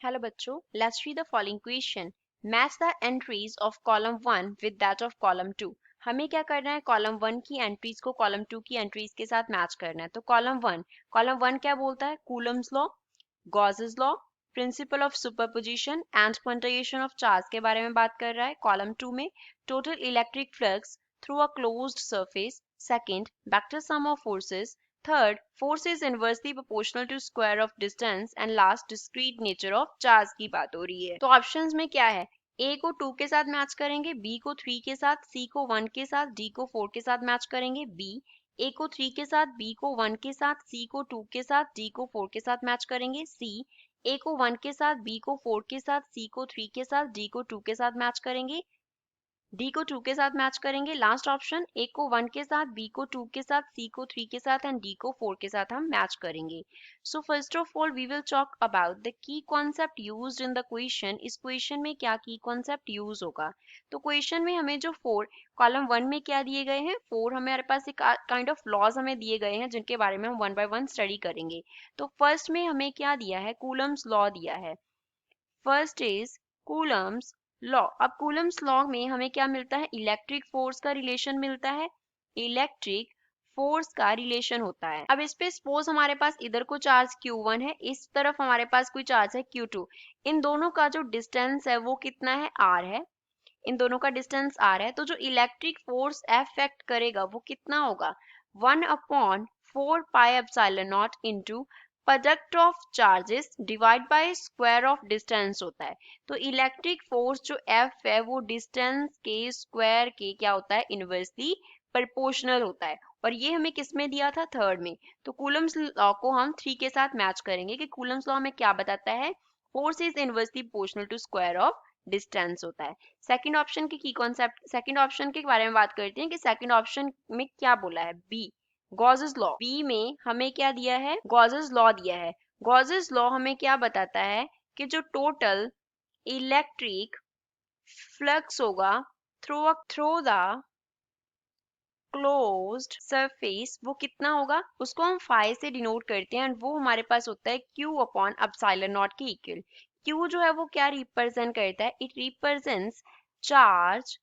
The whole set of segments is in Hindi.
Hello बच्चों, let's read the following question. Match the entries of column 1 with that of column 2. हमें क्या करना है, कॉलम 1 की एंट्रीज को कॉलम 2 की एंट्रीज के साथ मैच करना है. तो कॉलम 1 क्या बोलता है? Coulomb's law, Gauss's law, principal of superposition and quantization of charge के बारे में बात कर रहा है. कॉलम 2 में total electric flux through a closed surface. Second, vector sum of forces. Third, force is inversely proportional to square of distance and last, discrete nature of charge की बात हो रही है. तो ऑप्शंस में क्या है? A को 2 के साथ मैच करेंगे, B को 3 के साथ, C को 1 के साथ, D को 4 के साथ मैच करेंगे. B A को 3 के साथ, B को 1 के साथ, C को 2 के साथ, D को 4 के साथ मैच करेंगे. C A को 1 के साथ, B को 4 के साथ, C को 3 के साथ, D को 2 के साथ मैच करेंगे. डी को 2 के साथ मैच करेंगे. लास्ट ऑप्शन, ए को 1 के साथ, बी को 2 के साथ, सी को 3 के साथ एंड डी को 4 के साथ हम मैच करेंगे. So first of all we will talk about the key concept used in the question. इस क्वेश्चन में क्या की कॉन्सेप्ट यूज होगा? तो क्वेश्चन में हमें जो 4 कॉलम 1 में क्या दिए गए हैं, 4 हमारे पास एक काइंड ऑफ लॉज हमें दिए गए हैं जिनके बारे में हम 1 बाय 1 स्टडी करेंगे. तो फर्स्ट में हमें क्या दिया है? कूलम्स लॉ दिया है. First is Coulomb's law. अब कूलम्स लॉ में हमें क्या मिलता है? इलेक्ट्रिक फोर्स का रिलेशन मिलता है. इलेक्ट्रिक फोर्स का रिलेशन होता है. अब इस पे सपोज हमारे पास इधर को चार्ज Q1 है, इस तरफ हमारे पास कोई चार्ज है Q2. इन दोनों का जो डिस्टेंस है वो कितना है? R है. इन दोनों का डिस्टेंस R है. तो जो इलेक्ट्रिक फोर्स एफेक्ट करेगा वो कितना होगा? 1/4 pi epsilon not into product of charges divide by square of distance होता है. तो इलेक्ट्रिक फोर्स जो F है वो डिस्टेंस के स्क्वायर के क्या होता है? इनवर्सली प्रोपोर्शनल होता है. और ये हमें किस में दिया था? थर्ड में. तो कूलम्स लॉ को हम 3 के साथ मैच करेंगे कि कूलम्स लॉ में क्या बताता है? Force is inversely proportional to square of distance होता है. सेकंड ऑप्शन के की कॉन्सेप्ट, सेकंड ऑप्शन के बारे में बात करते हैं कि सेकंड ऑप्शन में क्या बोला है. B, Gauss's law. बी में हमें क्या दिया है? गॉसेस लॉ दिया है. गॉसेस लॉ हमें क्या बताता है कि जो टोटल इलेक्ट्रिक फ्लक्स होगा थ्रू द क्लोज्ड सरफेस वो कितना होगा? उसको हम फाई से डिनोट करते हैं एंड वो हमारे पास होता है Q अपॉन एप्सिलॉन नॉट के इक्वल. Q जो है वो क्या रिप्रेजेंट करता है? It represents charge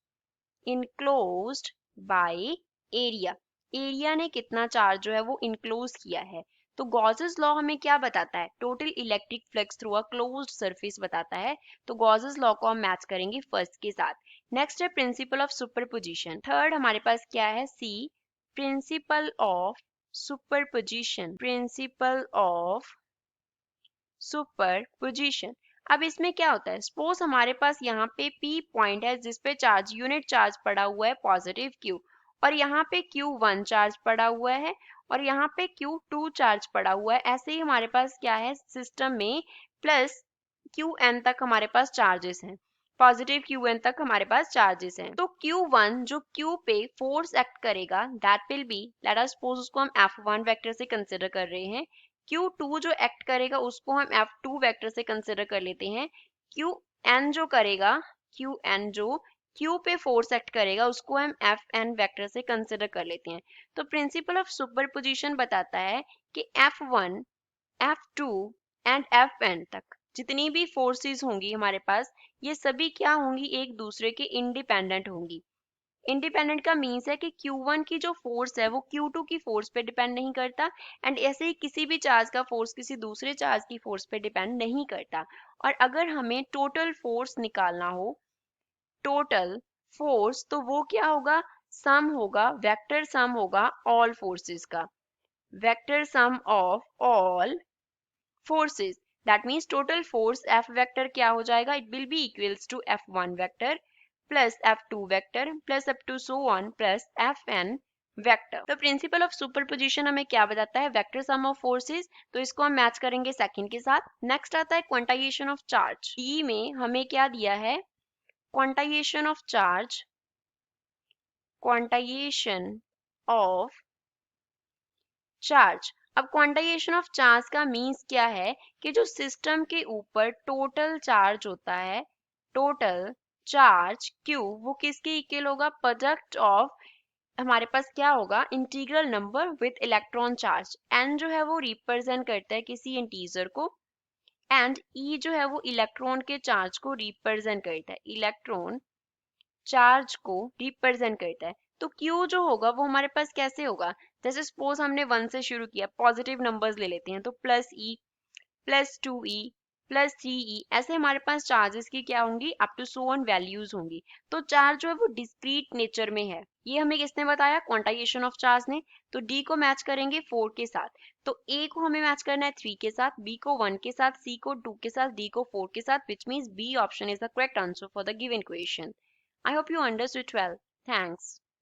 enclosed by area. Area ने कितना चार्ज जो है वो इनक्लोज किया है. तो गॉसेस लॉ हमें क्या बताता है? Total electric flux through a closed surface बताता है. तो गॉसेस लॉ को हम मैच करेंगे फर्स्ट के साथ. नेक्स्ट है प्रिंसिपल ऑफ सुपरपोजिशन. थर्ड हमारे पास क्या है? See, principle of superposition. Principle of superposition. अब इसमें क्या होता है? सपोज हमारे पास यहाँ पे P पॉइंट है जिस पे चार्ज, यूनिट चार्ज पड़ा हुआ है पॉजिटिव Q, और यहाँ पे Q1 चार्ज पड़ा हुआ है और यहाँ पे Q2 चार्ज पड़ा हुआ है. ऐसे ही हमारे पास क्या है सिस्टम में? प्लस Qn तक हमारे पास चार्जेस हैं, पॉजिटिव Qn तक हमारे पास चार्जेस हैं. तो Q1 जो Q पे फोर्स एक्ट करेगा that will be, let us suppose उसको हम F1 वेक्टर से कंसिडर कर रहे हैं. Q2 जो एक्ट करेगा उसको हम F2 वेक्टर से कंसिडर कर लेते हैं. Qn जो करेगा, Qn जो Q पे फोर्स एक्ट करेगा उसको हम Fn वेक्टर से कंसिडर कर लेते हैं. तो प्रिंसिपल ऑफ सुपरपोजिशन बताता है कि F1, F2 एंड Fn तक जितनी भी फोर्सेस होंगी हमारे पास, ये सभी क्या होंगी? एक दूसरे के इंडिपेंडेंट होंगी. इंडिपेंडेंट का मीन्स है कि Q1 की जो फोर्स है वो Q2 की फोर्स पे डिपेंड नहीं करता एंड ऐसे ही किसी भी चार्ज का फोर्स किसी दूसरे चार्ज की फोर्स पे डिपेंड नहीं करता. और अगर हमें टोटल फोर्स निकालना हो, टोटल फोर्स, तो वो क्या होगा? सम होगा, वेक्टर सम होगा ऑल फोर्सेस का. Vector sum of all forces. That means total force F vector क्या हो जाएगा? It will be equals to F1 vector plus F2 vector plus up to so on plus Fn vector. तो प्रिंसिपल ऑफ सुपरपोजिशन हमें क्या बताता है? Vector sum of forces. तो इसको हम मैच करेंगे सेकंड के साथ. नेक्स्ट आता है क्वांटाइजेशन ऑफ चार्ज. ई में हमें क्या दिया है? Quantization of charge. Quantization of charge. अब क्वांटाइजेशन ऑफ चार्ज का मीन्स क्या है कि जो सिस्टम के ऊपर टोटल चार्ज होता है, टोटल चार्ज Q वो किसके इक्वल होगा? प्रोडक्ट ऑफ, हमारे पास क्या होगा? Integral number with electron charge. n जो है वो रिप्रेजेंट करता है किसी इंटीजर को, एंड ई जो है वो इलेक्ट्रॉन के चार्ज को रिप्रेजेंट करता है, इलेक्ट्रॉन चार्ज को रिप्रेजेंट करता है। तो Q जो होगा वो हमारे पास कैसे होगा, जैसे सपोज हमने 1 से शुरू किया, पॉजिटिव नंबर्स ले लेते हैं, तो +2e +3e, ऐसे हमारे पास चार्जेस की क्या होंगी, up to so on values होंगी। तो चार्ज जो है वो डिस्क्रीट नेचर में है, ये हमें किसने बताया, क्वांटाइजेशन ऑफ चार्ज ने। तो D को मैच करेंगे 4 के साथ, तो A को हमें मैच करना है 3 के साथ, B को 1 के साथ, C को 2 के साथ, D को 4 के साथ, which means B option is the correct answer for the given question. I hope you understood well. Thanks.